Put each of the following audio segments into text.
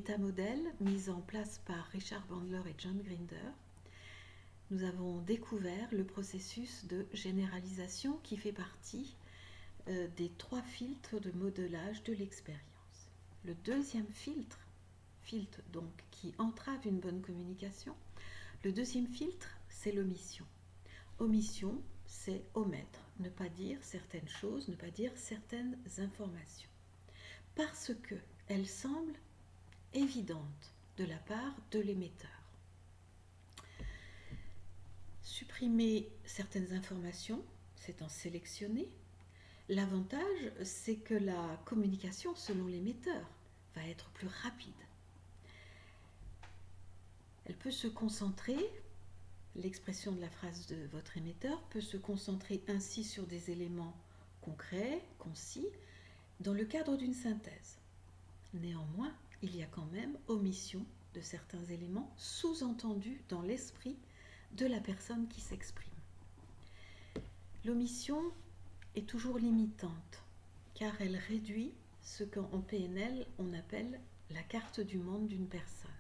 métamodèle mis en place par Richard Bandler et John Grinder, nous avons découvert le processus de généralisation qui fait partie des 3 filtres de modelage de l'expérience. Le deuxième filtre donc qui entrave une bonne communication, le deuxième filtre, c'est l'omission. Omission, c'est omettre, ne pas dire certaines choses, ne pas dire certaines informations, parce qu'elles semblent évidentes de la part de l'émetteur. Supprimer certaines informations, c'est en sélectionner. L'avantage, c'est que la communication, selon l'émetteur, va être plus rapide. Elle peut se concentrer, l'expression de la phrase de votre émetteur peut se concentrer ainsi sur des éléments concrets, concis, dans le cadre d'une synthèse. Néanmoins, il y a quand même omission de certains éléments sous-entendus dans l'esprit de la personne qui s'exprime. L'omission est toujours limitante, car elle réduit ce qu'en PNL on appelle la carte du monde d'une personne.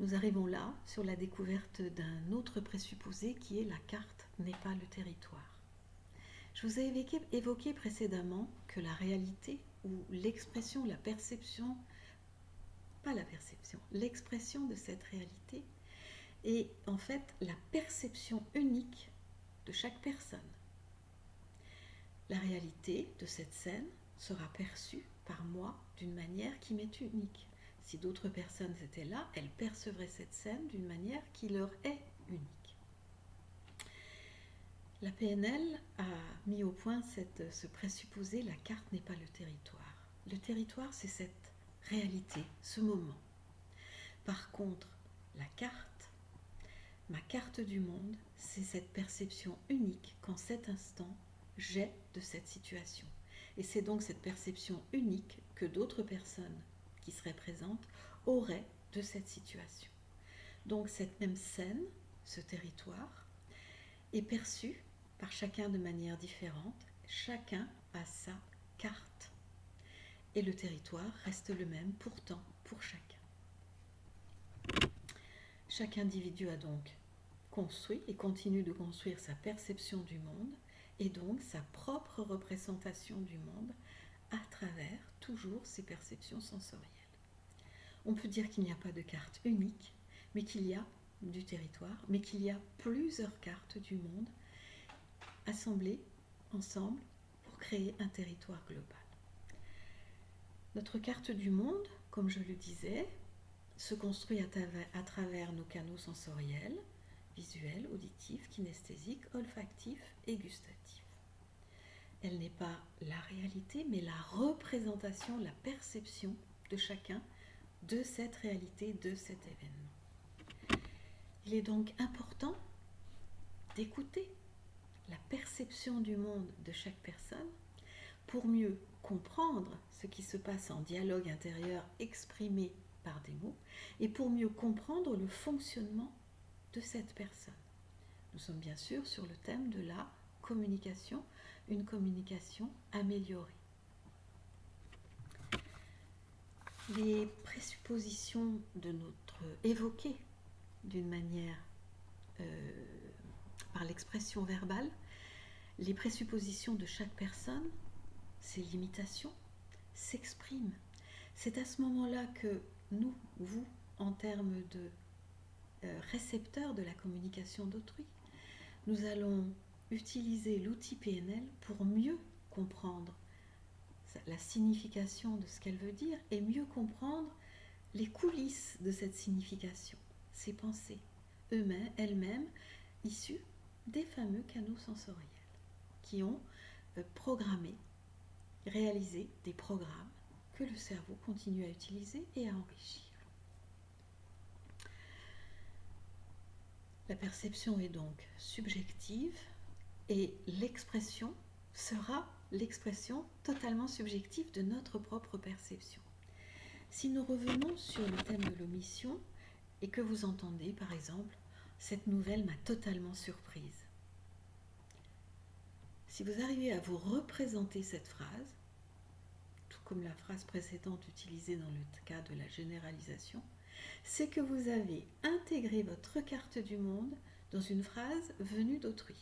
Nous arrivons là sur la découverte d'un autre présupposé qui est la carte n'est pas le territoire. Je vous ai évoqué précédemment que la réalité ou l'expression, la perception, pas la perception, l'expression de cette réalité est en fait la perception unique de chaque personne. La réalité de cette scène sera perçue par moi d'une manière qui m'est unique. Si d'autres personnes étaient là, elles percevraient cette scène d'une manière qui leur est unique. La PNL a mis au point ce présupposé, la carte n'est pas le territoire. Le territoire, c'est cette réalité, ce moment. Par contre, la carte, ma carte du monde, c'est cette perception unique qu'en cet instant, j'ai de cette situation. Et c'est donc cette perception unique que d'autres personnes qui seraient présentes auraient de cette situation. Donc cette même scène, ce territoire, est perçu par chacun de manière différente. Chacun a sa carte. Et le territoire reste le même pourtant pour chacun. Chaque individu a donc construit et continue de construire sa perception du monde et donc sa propre représentation du monde à travers toujours ses perceptions sensorielles. On peut dire qu'il n'y a pas de carte unique, mais qu'il y a du territoire, mais qu'il y a plusieurs cartes du monde assemblées ensemble pour créer un territoire global. Notre carte du monde, comme je le disais, se construit à travers nos canaux sensoriels, visuels, auditifs, kinesthésiques, olfactifs et gustatifs. Elle n'est pas la réalité, mais la représentation, la perception de chacun de cette réalité, de cet événement. Il est donc important d'écouter la perception du monde de chaque personne pour mieux comprendre ce qui se passe en dialogue intérieur exprimé par des mots et pour mieux comprendre le fonctionnement de cette personne. Nous sommes bien sûr sur le thème de la communication, une communication améliorée. Les présuppositions de notre évoquées d'une manière par l'expression verbale, les présuppositions de chaque personne, ses limitations, s'expriment. C'est à ce moment-là que nous, vous, en termes de récepteurs de la communication d'autrui, nous allons utiliser l'outil PNL pour mieux comprendre la signification de ce qu'elle veut dire et mieux comprendre les coulisses de cette signification, ces pensées, elles-mêmes issues des fameux canaux sensoriels qui ont programmé, réalisé des programmes que le cerveau continue à utiliser et à enrichir. La perception est donc subjective et l'expression sera l'expression totalement subjective de notre propre perception. Si nous revenons sur le thème de l'omission et que vous entendez par exemple « cette nouvelle m'a totalement surprise », si vous arrivez à vous représenter cette phrase, tout comme la phrase précédente utilisée dans le cas de la généralisation, c'est que vous avez intégré votre carte du monde dans une phrase venue d'autrui.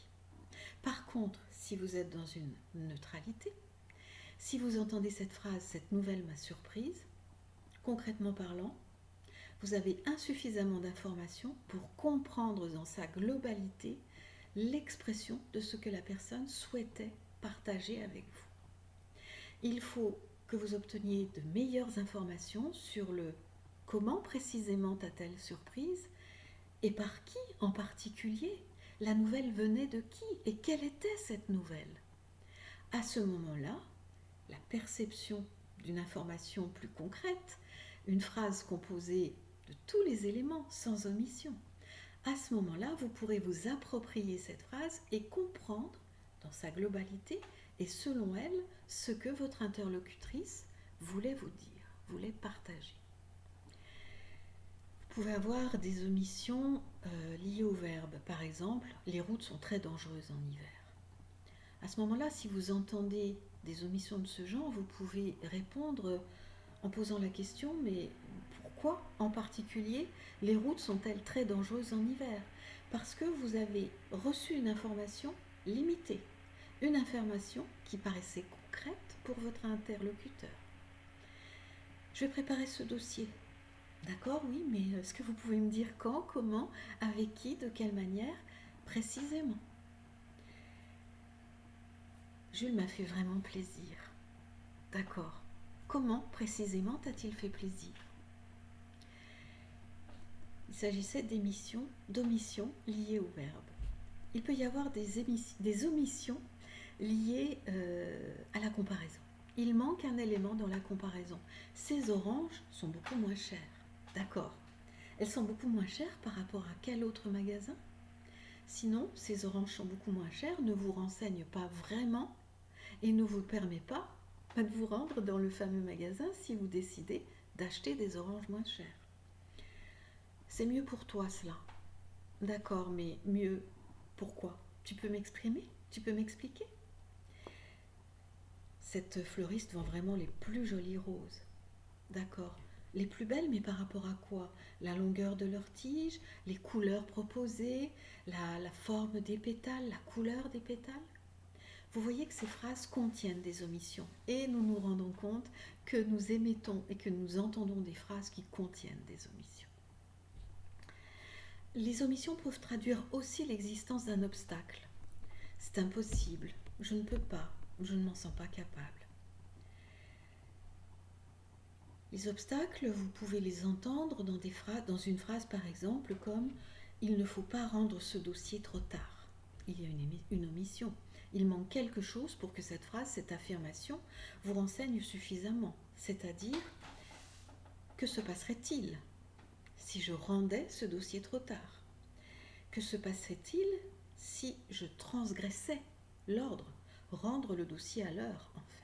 Par contre, si vous êtes dans une neutralité, si vous entendez cette phrase, cette nouvelle m'a surprise, concrètement parlant, vous avez insuffisamment d'informations pour comprendre dans sa globalité l'expression de ce que la personne souhaitait partager avec vous. Il faut que vous obteniez de meilleures informations sur le comment précisément a-t-elle surprise et par qui en particulier. La nouvelle venait de qui et quelle était cette nouvelle? À ce moment-là, la perception d'une information plus concrète, une phrase composée de tous les éléments sans omission. À ce moment-là, vous pourrez vous approprier cette phrase et comprendre dans sa globalité et selon elle ce que votre interlocutrice voulait vous dire, voulait partager. Vous pouvez avoir des omissions liées au verbe. Par exemple, les routes sont très dangereuses en hiver. À ce moment-là, si vous entendez des omissions de ce genre, vous pouvez répondre en posant la question, mais pourquoi en particulier les routes sont-elles très dangereuses en hiver? Parce que vous avez reçu une information limitée, une information qui paraissait concrète pour votre interlocuteur. Je vais préparer ce dossier. D'accord, oui, mais est-ce que vous pouvez me dire quand, comment, avec qui, de quelle manière, précisément? Jules m'a fait vraiment plaisir. D'accord. Comment précisément t'a-t-il fait plaisir? Il s'agissait d'omissions liées au verbe. Il peut y avoir des omissions liées à la comparaison. Il manque un élément dans la comparaison. Ces oranges sont beaucoup moins chères. D'accord. Elles sont beaucoup moins chères par rapport à quel autre magasin? Sinon, ces oranges sont beaucoup moins chères, ne vous renseignent pas vraiment et ne vous permet pas de vous rendre dans le fameux magasin si vous décidez d'acheter des oranges moins chères. C'est mieux pour toi cela. D'accord, mais mieux pourquoi? Tu peux m'exprimer? Tu peux m'expliquer? Cette fleuriste vend vraiment les plus jolies roses. D'accord. Les plus belles, mais par rapport à quoi? La longueur de leur tige, les couleurs proposées, la forme des pétales, la couleur des pétales? Vous voyez que ces phrases contiennent des omissions et nous nous rendons compte que nous émettons et que nous entendons des phrases qui contiennent des omissions. Les omissions peuvent traduire aussi l'existence d'un obstacle. C'est impossible, je ne peux pas, je ne m'en sens pas capable. Les obstacles, vous pouvez les entendre dans une phrase par exemple comme « Il ne faut pas rendre ce dossier trop tard ». Il y a une omission. Il manque quelque chose pour que cette phrase, cette affirmation, vous renseigne suffisamment. C'est-à-dire, que se passerait-il si je rendais ce dossier trop tard? Que se passerait-il si je transgressais l'ordre, rendre le dossier à l'heure en fait?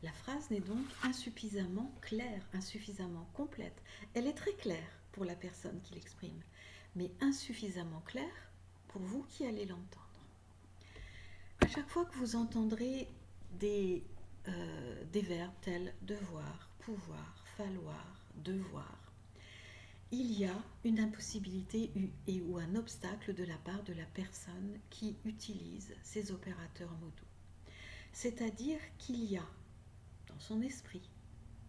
La phrase n'est donc insuffisamment claire, insuffisamment complète. Elle est très claire pour la personne qui l'exprime, mais insuffisamment claire pour vous qui allez l'entendre. À chaque fois que vous entendrez des verbes tels devoir, pouvoir, falloir, devoir, il y a une impossibilité ou un obstacle de la part de la personne qui utilise ces opérateurs modaux. C'est-à-dire qu'il y a dans son esprit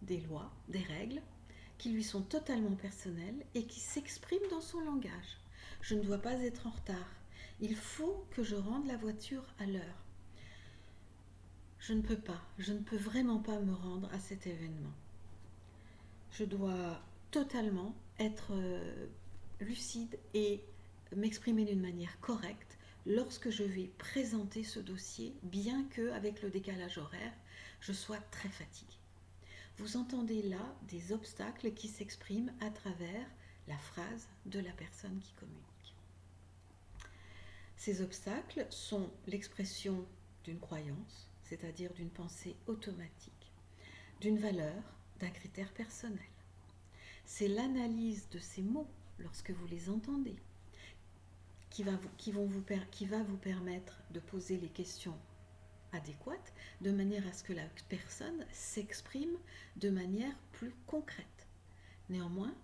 des lois, des règles qui lui sont totalement personnelles et qui s'expriment dans son langage. Je ne dois pas être en retard. Il faut que je rende la voiture à l'heure. Je ne peux vraiment pas me rendre à cet événement. Je dois totalement être lucide et m'exprimer d'une manière correcte lorsque je vais présenter ce dossier, bien qu'avec le décalage horaire, je sois très fatiguée. Vous entendez là des obstacles qui s'expriment à travers la phrase de la personne qui communique. Ces obstacles sont l'expression d'une croyance, c'est-à-dire d'une pensée automatique, d'une valeur, d'un critère personnel. C'est l'analyse de ces mots, lorsque vous les entendez, qui va vous permettre de poser les questions adéquate, de manière à ce que la personne s'exprime de manière plus concrète. Néanmoins,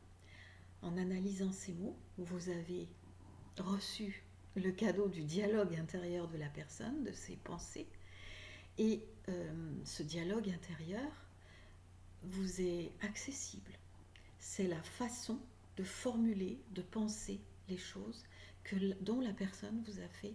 en analysant ces mots, vous avez reçu le cadeau du dialogue intérieur de la personne, de ses pensées, et ce dialogue intérieur vous est accessible. C'est la façon de formuler, de penser les choses dont la personne vous a fait